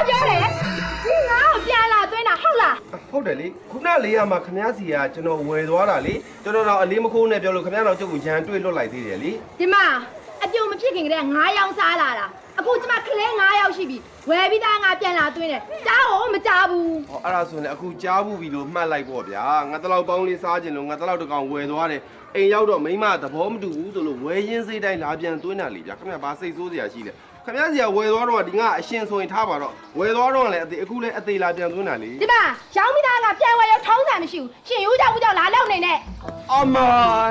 ပြောတယ်ဒီငါ့ကိုပြန်လာသွင်းတာဟုတ်လား ဟုတ်တယ်လေခုနလေးရမှာခမားစီကကျွန်တော်ဝယ်သွားတာလေကျွန်တော်တော့အလေးမခိုးနဲ့ပြောလို့ခမားတော့ကျုပ်ကိုရန်တွေ့လွတ်လိုက်သေးတယ်လေ ဒီမှာအပြုံမဖြစ်ခင်ကတည်းက9ယောက်စားလာတာအခုကျမကလေး9ယောက်ရှိပြီဝယ်ပြီးသားငါပြန်လာသွင်းတယ်ကြားဟောမကြားဘူး ဟောအဲ့ဒါဆိုရင်အခုကြားဘူးပြီလို့မှတ်လိုက်ပေါ့ဗျာငါတလောက်ပေါင်းလေးစားခြင်းလို့ငါတလောက်တကောင်ဝယ်သွားတယ်အိမ်ရောက်တော့မိမသဘောမတူဘူးဆိုလို့ဝယ်ရင်းစိတ်တိုင်းလာပြန်သွင်းတာလေဗျာခမားဘာစိတ်ဆိုးစရာရှိလဲခမားစီကဝယ်သွားတော့ဒီငါအရှင်ဆိုရင်ထားပါတော့ဝယ်သွားတော့လည်းအခုလည်းအသေးလာပြန်သွင်းတာလေ ဒီမှာရောင်းပြီးသားကပြန်ဝယ်ရောက်ထောင်းတာမရှိဘူးရှင်ရိုးကြောက်ဘူးကြောက်လာလောက်နေနဲ့ အမ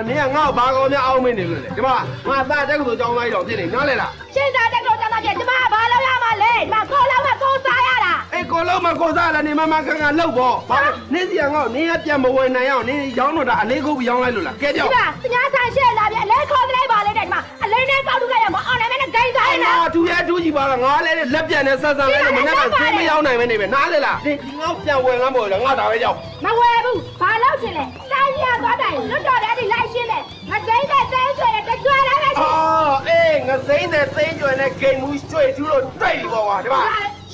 နေကငါ့ဘာကောင်းများအောင်းမင်းနေလို့လေဒီမှာငါသားတက်ကိုကြောင်းလိုက်တော့ဖြစ်နေနားလေလား ရှင်သာတက်တော့ကျမပြန်ဒီမှာဘာလုပ်ရမှာလဲဒီမှာကိုလောက်မှကိုစားရတာ အေးကိုလုံးမကိုစားလည်းနေမခန့်လှုပ်ပေါ့ဘာနေစီကငါ့နေရပြန်မဝင်နိုင်အောင်နေရောင်းတော့တာအလေးခုပ်ပြီးရောင်းလိုက်လို့လားကဲကြောက် ဒီမှာစညာဆန်ရှဲလာပြန်အလဲခေါ်ကလေးပါလေတဲ့ဒီမှာအလေးနဲ့ကောက်ထုတ်လိုက်ရမှာအောင်နိုင်မဲ့နဲ့ဂိမ်းစားရလား ထူရထူးကြီးပါလားငါလည်းလက်ပြန်နဲ့ဆက်ဆံလိုက်လို့မနေ့ကဆေးမရောင်းနိုင်မနေပဲနားလေလားဒီငါ့ပြန်ဝင်လမ်းပေါ်လားငါဒါပဲကြောက် မဝယ်ဘူးဘာလို့ရှင်လဲတိုင်းရသွားတယ်လွတ်တော်တယ်ဒီလိုက်ရှင်းတယ်မသိတဲ့သိဆွဲတဲ့တကြွလာပဲရှင် အော်အေးငါစိမ့်တဲ့သိန်းကျွယ်နဲ့ဂိမ်းမူးရွှေထူးလို့တိတ်ပေါ့ကွာဒီမှာ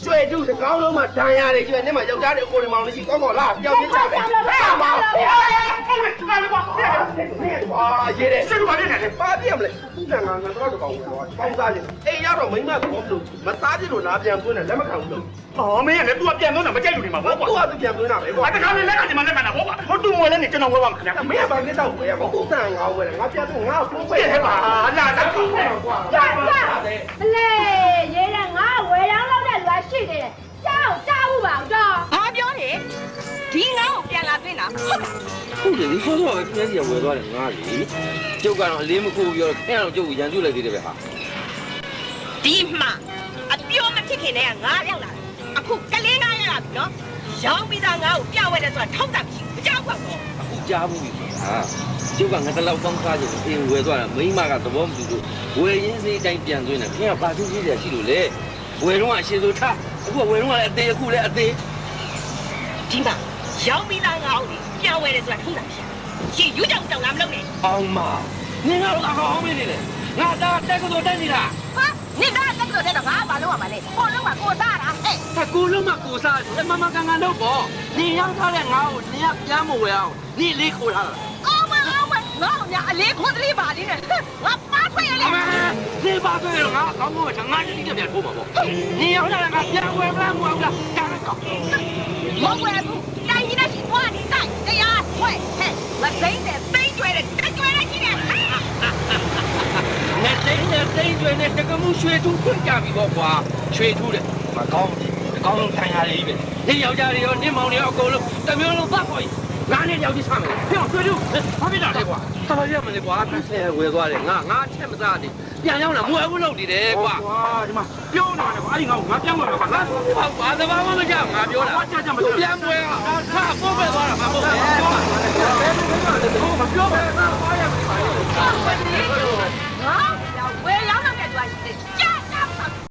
ရွှေထူးတကောင်းလုံးမှဒဏ်ရတယ်ကျွယ်နဲ့မှယောက်ျားတွေအကိုတွေမောင်လေးရှိကောင်းကောင်းလားကြောက်ပြစ်ကြပဲဟာမောင်ရေးတယ်ဆက်ပါနေတယ်ပါပြမလဲသူကငါတော့ကောင်းတယ်ကွာပေါင်းစားခြင်းအိမ်ရောက်တော့မိမသဘောမလို့မစားခြင်းလို့လာပြန်သွင်းတယ်လက်မခံဘူးလို့ အော်မင်းကလည်း तू ကပြန်သွင်းတာမကြိုက်လို့နေမှာပေါ့ကွာ သူကသူပြန်သွင်းတာပဲကွာ အတကားလေးလက်ကညီမလက်ခံတာပေါ့ကွာဟိုတူငွေလည်းနေကျွန်တော်ဝယ်ပါမယ်ခင်ဗျာ မင်းကဘာကိစ္စကိုဝယ်ရမလဲသူတန်ငါဝယ်တယ်ငါပြန်သွင်းငါ့ကိုဖုန်း ပြည့်ထဲပါလာတာကွာ ကြာကြာမလဲရေးတဲ့ငါဝယ်ရောင်းလောက်တဲ့လူကရှိနေတယ်ကြားဘူးပါတော့ ဘာပြောတယ်ဒီငါ့ကိုပြန်လာသွင်းတာဟုတ်လား ဟုတ်တယ်ဒီခေါ်တော့ပဲဖျက်စီဝယ်သွားတယ်ငါလေကျုပ်ကတော့အလေးမခိုးပြီးတော့အဲ့တော့ကျုပ်ကိုရန်ပြုတ်လိုက်သေးတယ်ပဲဟာ ဒီမှာအပြောမဖြစ်ခင်တည်းကငါရောက်လာတယ်အခုကလေးငါရောက်လာပြီနော်ရောင်းပြီးသားငါ့ကိုပြဝဲတယ်ဆိုတာထောက်တာမရှိဘူးကြောက်ပါဘူး အခုကြားဘူးပြီဟာကျုပ်ကငါတလောက်ပေါင်းစားခြင်းအိမ်ဝယ်သွားတာမိမကသဘောမတူလို့ဝယ်ရင်းစိတ်တိုင်းပြန်သွင်းတယ်ခင်ဗျာဘာသူကြီးတယ်ရှိလို့လေဝယ်တော့အရှင်ဆိုထားအခုဝယ်တော့လည်းအသေးအခုလည်းအသေး ဒီမှာရောင်းပြီးသားငါ့ကိုပြဝဲတယ်ဆိုတာထောက်တာမရှိရှင်ယူကြောင်တောင်လာမလုပ်နဲ့ အောင်မနင်ကတော့အကောင်အောင်မင်းနေလေငါသားတက်ကတော့တက်နေတာ ဟာနင်ကတက်တော့တဲ့တော့ငါဘာလုပ်ရမှာလဲကိုလုံးကကိုသားတာဟဲ့ တကူလုံးမကိုစားတယ်မမကန်ကန်တော့ပေါ့နင်ရောက်ထားတဲ့ငါ့ကိုနင်ကပြန်မဝယ်အောင်နင်လေးခိုးထားတာ အော်မငါ့အလေးခွန်တလေးပါလေးနဲ့ငါပါခွင့်ရလေ အမေဒီပါဆိုရင်ငါကောင်းကောင်းချငါကြီးပြန်ထိုးပါပေါ့နင်ရောက်လာငါပြန်ဝယ်မလားမဝယ်ဘူးလားကားကော မဝဲဘူးတိုင်းကြီးနဲ့ရှိသွားနေတိုင်းတရားဝဲဟဲ့မသိတဲ့သိကျွဲတဲ့တက်ကျွဲတဲ့ကြီးနဲ့ နဲ့တိတ်ကျွေးနဲ့တကမှုရွှေထူးဖွင့်ကြပြီပေါ့ကွာရွှေထူးတယ်မကောင်းဘူးအကောင်းဆုံးထိုင်ရတယ်ကြီးပဲဒီယောက်ျားတွေရောနင်းမောင်တွေရောအကုန်လုံးတမျိုးလုံးပတ်ပေါ်ကြီးငါနဲ့ယောက်ျားဆမ်းမယ်ပြောရွှေထူးဘာဖြစ်တာလဲကွာတော်ရမလဲကွာသူဆဲဝယ်သွားတယ်ငါချက်မစားတယ်ပြန်ရောက်လာမွယ်ဘူးလုပ်နေတယ်ကွာ ကွာဒီမှာပြောနေတယ်ကွာအဲ့ဒီငါ့ကိုငါပြန်ဝယ်မှာကွာငါ ဟုတ်ပါသဘာဝမကြောက်ငါပြောတာပြန်မွယ်ဟာပို့ပဲသွားတာမဟုတ်ဘူး မပြောပဲငါသွားရမယ်